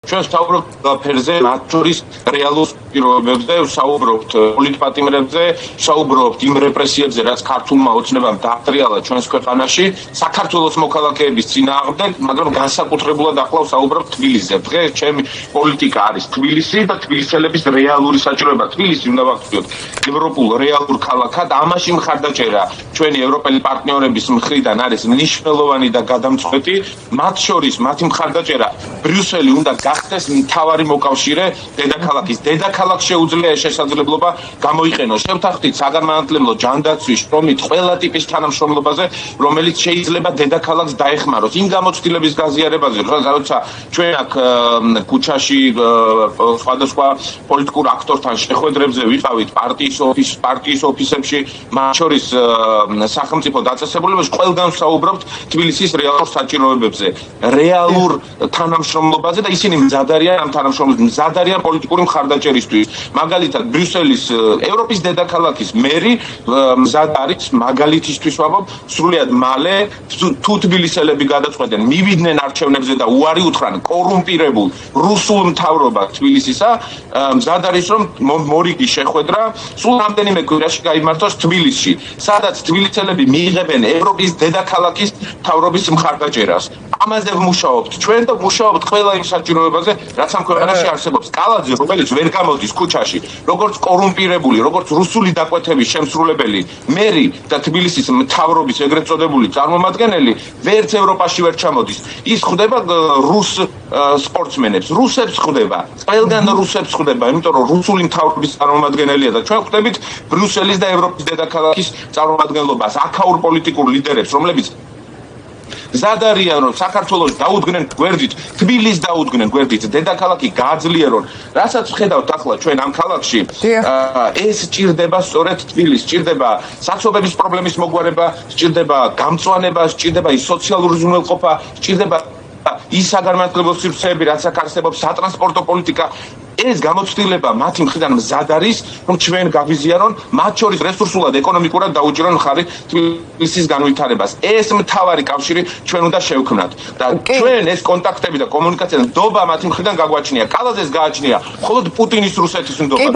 ჩვენ საუბრობთ ფერზე, მათ შორის რეალურ პირობებზე, საუბრობთ პოლიტპატიმრებზე, საუბრობთ იმ რეპრესიებზე, რაც ქართულმა ოცნებამ დაატრიალა ჩვენს ქვეყანაში, საქართველოს მოქალაქეების წინააღმდეგ, მაგრამ განსაკუთრებულად ახლა საუბრობთ თბილისზე. დღეს ჩემი პოლიტიკა არის თბილისი და თბილისელების რეალური საჭიროება. თბილისი უნდა ვახსოვოთ ევროპულ რეალურ ქალაქად, ამაში მხარდაჭერა ჩვენი ევროპელი პარტნიორების მხრიდან არის მნიშვნელოვანი და გადამწყვეტი, მათ შორის მათი მხარდაჭერა ბრიუსელი უნდა გახდეს მთავარი მოკავშირე დედაქალაქის. დედაქალაქს შეუძლია შესაძლებლობა გამოიყენოს. შევთანხმდით საგანმანათლებლო ჯანდაცვის, შრომით, ყველა ტიპის თანამშრომლობაზე, რომელიც შეიძლება დედაქალაქს დაეხმაროს. იმ გამოცდილების გაზიარებაზე, როცა ჩვენ აქ ქუჩაში სხვადასხვა პოლიტიკურ აქტორთან შეხვედრებზე ვიყავით პარტიის ოფისებში, მათ შორის სახელმწიფო დაწესებულებებში, ყველგან საუბრობთ თბილისის რეალურ საჭიროებებზე, რეალურ თანამშრომლობაზე და ისინი მზად არიან ამ თანამშრომლობაზე, მზად არიან პოლიტიკური მხარდაჭერისთვის. მაგალითად, ბრიუსელის ევროპის დედაქალაქის მერი მზად არის მაგალითისთვის ვამბობ, სრულიად მალე თუ თბილისელები გადაწყვეტენ, მივიდნენ არჩევნებზე და უარი უთხრან კორუმპირებულ რუსულ მთავრობას თბილისისა, მზად არის რომ მორიგი შეხვედრა სულ რამდენიმე კვირაში გაიმართოს თბილისში, სადაც თბილისელები მიიღებენ ევროპის დედაქალაქის მთავრობის მხარდაჭერას. ამაზე ვმუშაობთ ჩვენ და ვმუშაობთ ყველა იმ საჭიროებაზე, რაც ამ ქვეყანაში არსებობს. კალაძე, რომელიც ვერ გამოდის ქუჩაში, როგორც კორუმპირებული, როგორც რუსული დაკვეთების შემსრულებელი, მერი და თბილისის მთავრობის ეგრეთ წოდებული წარმომადგენელი, ვერც ევროპაში ვერ ჩამოდის. ის ხვდება რუს სპორტსმენებს, რუსებს ხვდება, ყველგან რუსებს ხვდება, იმიტომ რომ რუსული მთავრობის წარმომადგენელია და ჩვენ ხვდებით ბრიუსელის და ევროპის დედაქალაქის წარმომადგენლობას, აქაურ პოლიტიკურ ლიდერებს, რომლებიც მზად არიან რომ საქართველოს დაუდგნენ გვერდით, თბილისს დაუდგნენ გვერდით, დედაქალაქი გააძლიერონ. რასაც ვხედავთ ახლა ჩვენ ამ ქალაქში, ეს სჭირდება სწორედ თბილისს, სჭირდება საცობების პრობლემის მოგვარება, სჭირდება გამწვანება, სჭირდება ის სოციალური ზრუნველყოფა, სჭირდება ის საგანმანათლებლო სივრცეები, რაც აქ არსებობს, სატრანსპორტო პოლიტიკა. ეს გამოცდილება მათი მხრიდან მზად არის, რომ ჩვენ გავიზიარონ, მათ შორის რესურსულად, ეკონომიკურად დაუჭირონ მხარი თბილისის განვითარებას. ეს მთავარი კავშირი ჩვენ უნდა შევქმნათ. და ჩვენ ეს კონტაქტები და კომუნიკაცია ნდობა მათი მხრიდან გაგვაჩნია. კალაძეს გააჩნია მხოლოდ პუტინის რუსეთის ნდობა.